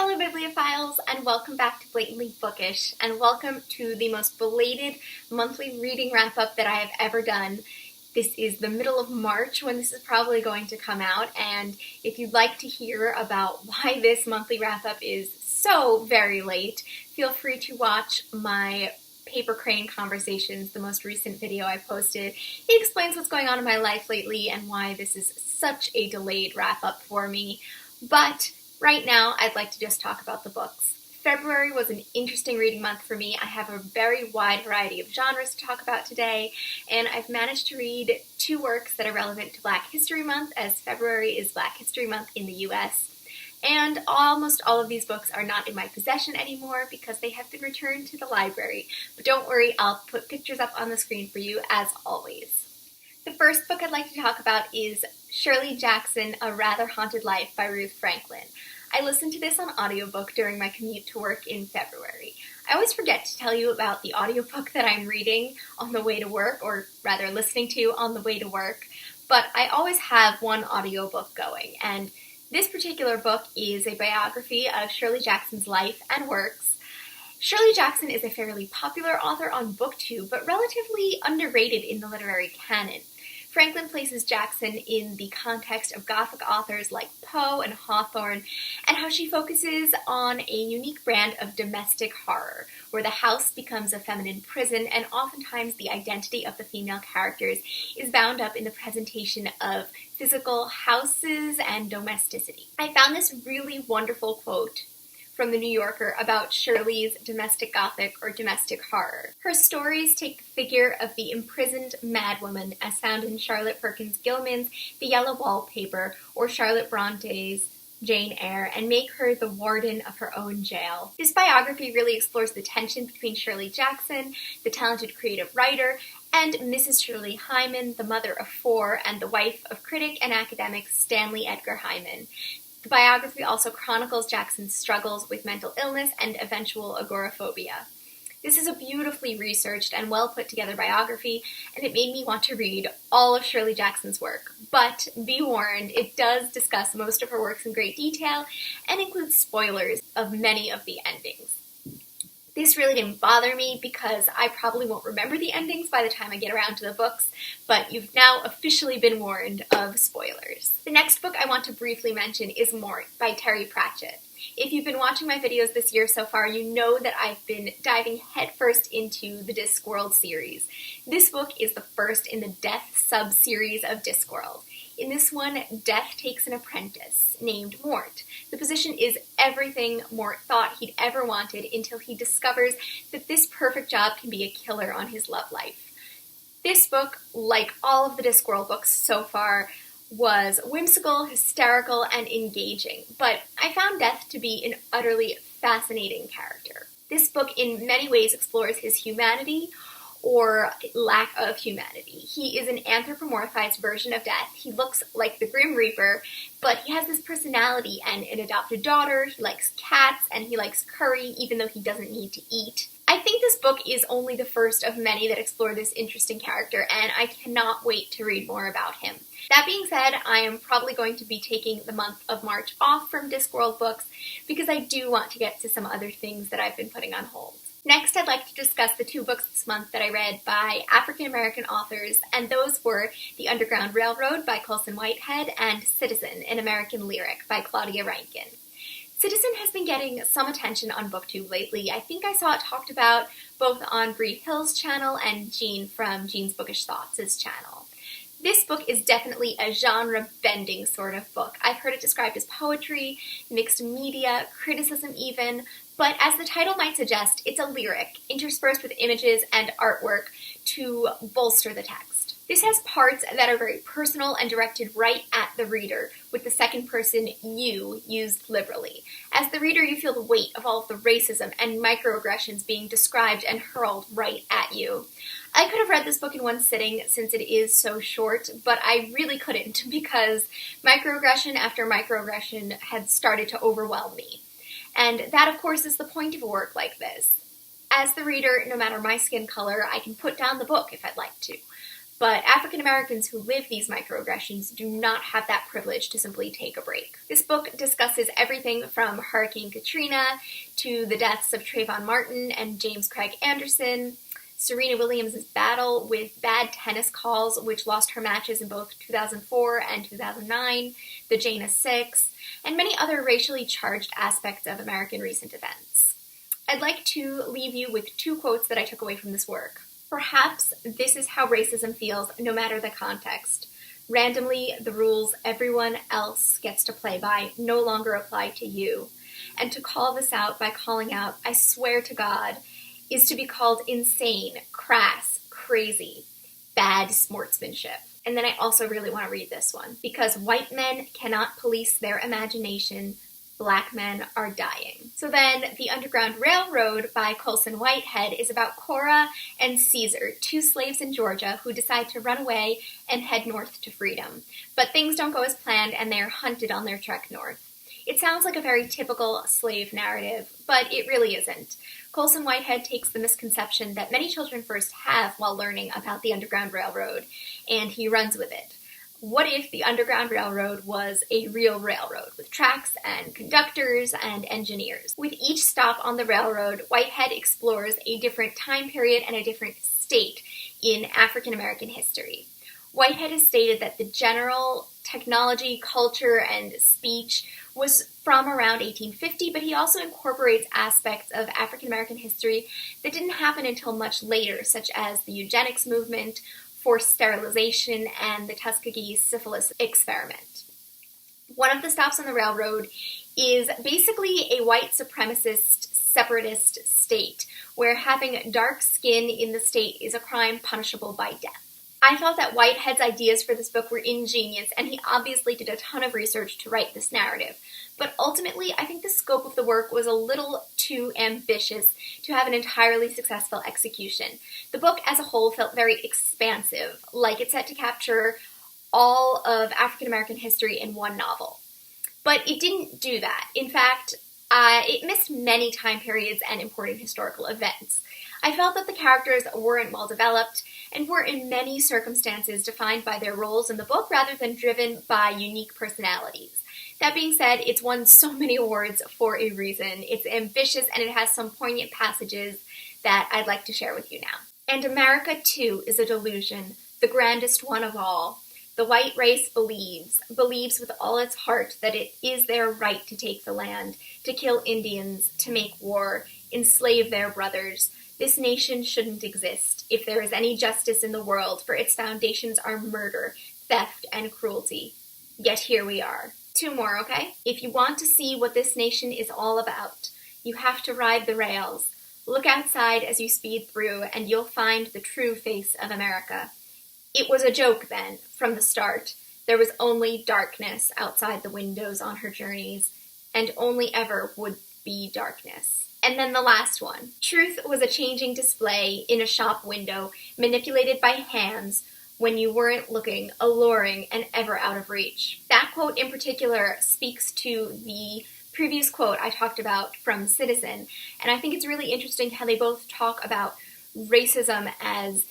Hello bibliophiles, and welcome back to Blatantly Bookish, and welcome to the most belated monthly reading wrap-up that I have ever done. This is the middle of March when this is probably going to come out, and if you'd like to hear about why this monthly wrap-up is so very late, feel free to watch my Paper Crane Conversations, the most recent video I posted. It explains what's going on in my life lately and why this is such a delayed wrap-up for me. But right now, I'd like to just talk about the books. February was an interesting reading month for me. I have a very wide variety of genres to talk about today, and I've managed to read two works that are relevant to Black History Month, as February is Black History Month in the US. And almost all of these books are not in my possession anymore because they have been returned to the library. But don't worry, I'll put pictures up on the screen for you as always. The first book I'd like to talk about is Shirley Jackson, A Rather Haunted Life by Ruth Franklin. I listened to this on audiobook during my commute to work in February. I always forget to tell you about the audiobook that I'm reading on the way to work, or rather listening to on the way to work, but I always have one audiobook going, and this particular book is a biography of Shirley Jackson's life and works. Shirley Jackson is a fairly popular author on BookTube, but relatively underrated in the literary canon. Franklin places Jackson in the context of Gothic authors like Poe and Hawthorne, and how she focuses on a unique brand of domestic horror, where the house becomes a feminine prison, and oftentimes the identity of the female characters is bound up in the presentation of physical houses and domesticity. I found this really wonderful quote from The New Yorker about Shirley's domestic Gothic or domestic horror. Her stories take the figure of the imprisoned madwoman as found in Charlotte Perkins Gilman's The Yellow Wallpaper or Charlotte Bronte's Jane Eyre and make her the warden of her own jail. This biography really explores the tension between Shirley Jackson, the talented creative writer, and Mrs. Shirley Hyman, the mother of four and the wife of critic and academic Stanley Edgar Hyman. The biography also chronicles Jackson's struggles with mental illness and eventual agoraphobia. This is a beautifully researched and well put together biography, and it made me want to read all of Shirley Jackson's work. But be warned, it does discuss most of her works in great detail and includes spoilers of many of the endings. This really didn't bother me because I probably won't remember the endings by the time I get around to the books, but you've now officially been warned of spoilers. The next book I want to briefly mention is Mort by Terry Pratchett. If you've been watching my videos this year so far, you know that I've been diving headfirst into the Discworld series. This book is the first in the Death sub-series of Discworld. In this one, Death takes an apprentice named Mort. The position is everything Mort thought he'd ever wanted until he discovers that this perfect job can be a killer on his love life. This book, like all of the Discworld books so far, was whimsical, hysterical, and engaging, but I found Death to be an utterly fascinating character. This book in many ways explores his humanity, or lack of humanity. He is an anthropomorphized version of Death. He looks like the Grim Reaper, but he has this personality and an adopted daughter. He likes cats and he likes curry, even though he doesn't need to eat. I think this book is only the first of many that explore this interesting character, and I cannot wait to read more about him. That being said, I am probably going to be taking the month of March off from Discworld books because I do want to get to some other things that I've been putting on hold. Next, I'd like to discuss the two books this month that I read by African-American authors, and those were The Underground Railroad by Colson Whitehead and Citizen, an American Lyric by Claudia Rankine. Citizen has been getting some attention on BookTube lately. I think I saw it talked about both on Bree Hill's channel and Jean from Jean's Bookish Thoughts' channel. This book is definitely a genre-bending sort of book. I've heard it described as poetry, mixed media, criticism even, but as the title might suggest, it's a lyric, interspersed with images and artwork to bolster the text. This has parts that are very personal and directed right at the reader, with the second person you used liberally. As the reader, you feel the weight of all of the racism and microaggressions being described and hurled right at you. I could have read this book in one sitting since it is so short, but I really couldn't because microaggression after microaggression had started to overwhelm me. And that, of course, is the point of a work like this. As the reader, no matter my skin color, I can put down the book if I'd like to. But African Americans who live these microaggressions do not have that privilege to simply take a break. This book discusses everything from Hurricane Katrina to the deaths of Trayvon Martin and James Craig Anderson, Serena Williams' battle with bad tennis calls, which lost her matches in both 2004 and 2009, the Jana 6, and many other racially charged aspects of American recent events. I'd like to leave you with 2 quotes that I took away from this work. Perhaps this is how racism feels, no matter the context. Randomly, the rules everyone else gets to play by no longer apply to you. And to call this out by calling out, I swear to God, is to be called insane, crass, crazy, bad sportsmanship. And then I also really want to read this one. Because white men cannot police their imagination, Black men are dying. So then, The Underground Railroad by Colson Whitehead is about Cora and Caesar, 2 slaves in Georgia who decide to run away and head north to freedom. But things don't go as planned and they are hunted on their trek north. It sounds like a very typical slave narrative, but it really isn't. Colson Whitehead takes the misconception that many children first have while learning about the Underground Railroad, and he runs with it. What if the Underground Railroad was a real railroad with tracks and conductors and engineers? With each stop on the railroad, Whitehead explores a different time period and a different state in African American history. Whitehead has stated that the general technology, culture, and speech was from around 1850, but he also incorporates aspects of African American history that didn't happen until much later, such as the eugenics movement, forced sterilization, and the Tuskegee syphilis experiment. One of the stops on the railroad is basically a white supremacist separatist state, where having dark skin in the state is a crime punishable by death. I thought that Whitehead's ideas for this book were ingenious, and he obviously did a ton of research to write this narrative. But ultimately, I think the scope of the work was a little too ambitious to have an entirely successful execution. The book as a whole felt very expansive, like it set to capture all of African American history in one novel. But it didn't do that. In fact, it missed many time periods and important historical events. I felt that the characters weren't well developed and were in many circumstances defined by their roles in the book rather than driven by unique personalities. That being said, it's won so many awards for a reason. It's ambitious and it has some poignant passages that I'd like to share with you now. And America, too, is a delusion, the grandest one of all. The white race believes with all its heart that it is their right to take the land, to kill Indians, to make war, enslave their brothers. This nation shouldn't exist if there is any justice in the world, for its foundations are murder, theft, and cruelty. Yet here we are. 2 more, okay? If you want to see what this nation is all about, you have to ride the rails. Look outside as you speed through, and you'll find the true face of America. It was a joke then, from the start. There was only darkness outside the windows on her journeys, and only ever would be darkness. And then the last one. Truth was a changing display in a shop window, manipulated by hands when you weren't looking, alluring, and ever out of reach. That quote in particular speaks to the previous quote I talked about from Citizen, and I think it's really interesting how they both talk about racism as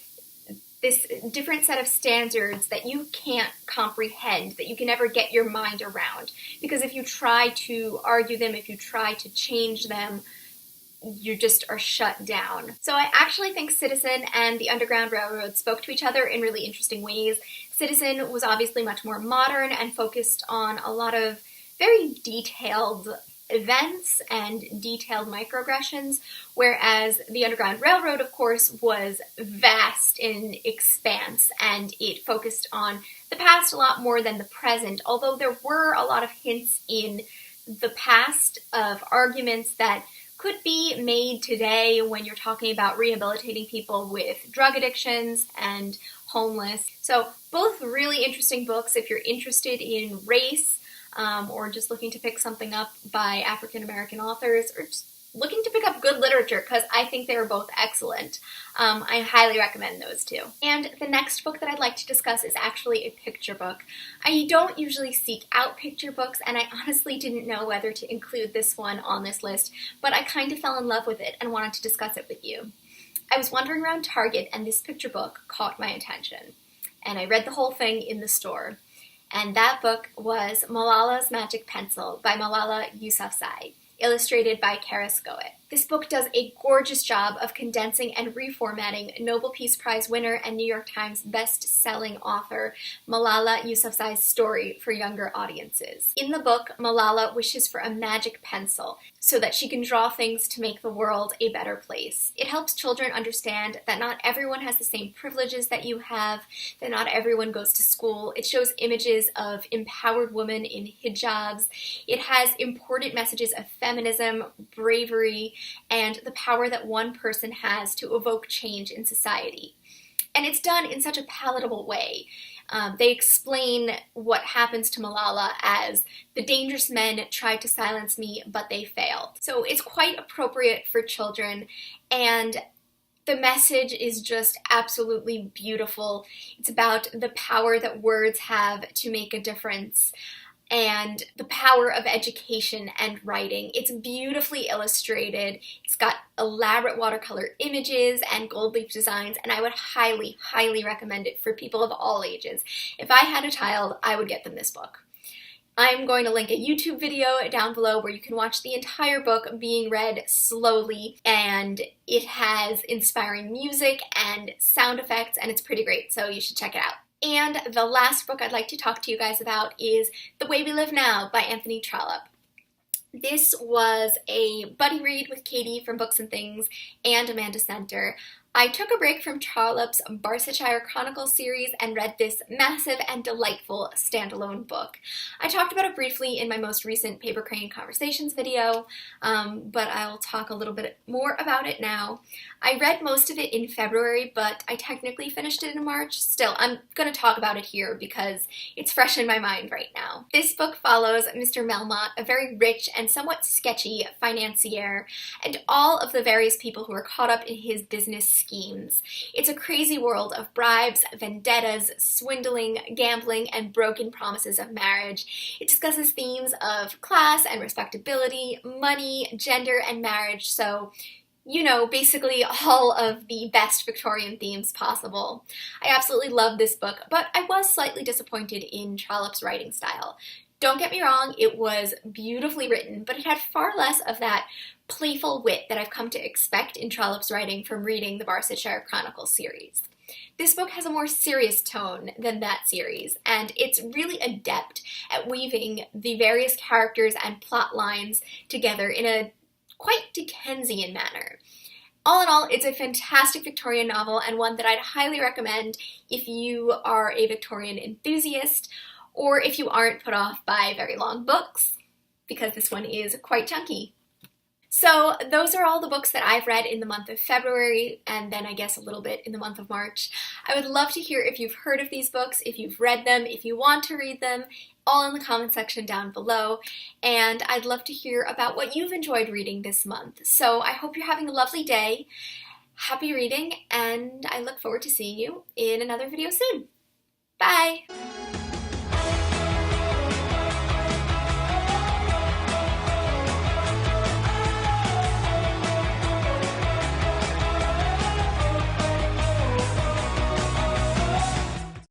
this different set of standards that you can't comprehend, that you can never get your mind around. Because if you try to argue them, if you try to change them, you just are shut down. So I actually think Citizen and the Underground Railroad spoke to each other in really interesting ways. Citizen was obviously much more modern and focused on a lot of very detailed events and detailed microaggressions, whereas the Underground Railroad, of course, was vast in expanse, and it focused on the past a lot more than the present, although there were a lot of hints in the past of arguments that could be made today when you're talking about rehabilitating people with drug addictions and homeless. So both really interesting books if you're interested in race, or just looking to pick something up by African American authors, or just looking to pick up good literature, because I think they are both excellent. I highly recommend those two. And the next book that I'd like to discuss is actually a picture book. I don't usually seek out picture books, and I honestly didn't know whether to include this one on this list, but I kind of fell in love with it and wanted to discuss it with you. I was wandering around Target, and this picture book caught my attention. and I read the whole thing in the store. And that book was Malala's Magic Pencil by MalalaYousafzai, illustrated by Kerascoet. This book does a gorgeous job of condensing and reformatting Nobel Peace Prize winner and New York Times best-selling author Malala Yousafzai's story for younger audiences. In the book, Malala wishes for a magic pencil so that she can draw things to make the world a better place. It helps children understand that not everyone has the same privileges that you have, that not everyone goes to school. It shows images of empowered women in hijabs. It has important messages of feminism, bravery, and the power that one person has to evoke change in society. And it's done in such a palatable way. They explain what happens to Malala as the dangerous men tried to silence me, but they failed. So it's quite appropriate for children, and the message is just absolutely beautiful. It's about the power that words have to make a difference, and the power of education and writing. It's beautifully illustrated. It's got elaborate watercolor images and gold leaf designs, and I would highly, highly recommend it for people of all ages. If I had a child, I would get them this book. I'm going to link a YouTube video down below where you can watch the entire book being read slowly, and it has inspiring music and sound effects, and it's pretty great, so you should check it out. And the last book I'd like to talk to you guys about is The Way We Live Now by Anthony Trollope. This was a buddy read with Katie from Books and Things and Amanda Center. I took a break from Trollope's Barsetshire Chronicles series and read this massive and delightful standalone book. I talked about it briefly in my most recent Paper Crane Conversations video, but I'll talk a little bit more about it now. I read most of it in February, but I technically finished it in March. Still, I'm going to talk about it here because it's fresh in my mind right now. This book follows Mr. Melmotte, a very rich and somewhat sketchy financier, and all of the various people who are caught up in his business schemes. It's a crazy world of bribes, vendettas, swindling, gambling, and broken promises of marriage. It discusses themes of class and respectability, money, gender, and marriage, so you know, basically all of the best Victorian themes possible. I absolutely love this book, but I was slightly disappointed in Trollope's writing style. Don't get me wrong, it was beautifully written, but it had far less of that playful wit that I've come to expect in Trollope's writing from reading the Barsetshire Chronicles series. This book has a more serious tone than that series, and it's really adept at weaving the various characters and plot lines together in a quite Dickensian manner. All in all, it's a fantastic Victorian novel and one that I'd highly recommend if you are a Victorian enthusiast or if you aren't put off by very long books, because this one is quite chunky. So those are all the books that I've read in the month of February, and then I guess a little bit in the month of March. I would love to hear if you've heard of these books, if you've read them, if you want to read them, all in the comment section down below, and I'd love to hear about what you've enjoyed reading this month. So I hope you're having a lovely day, happy reading, and I look forward to seeing you in another video soon. Bye!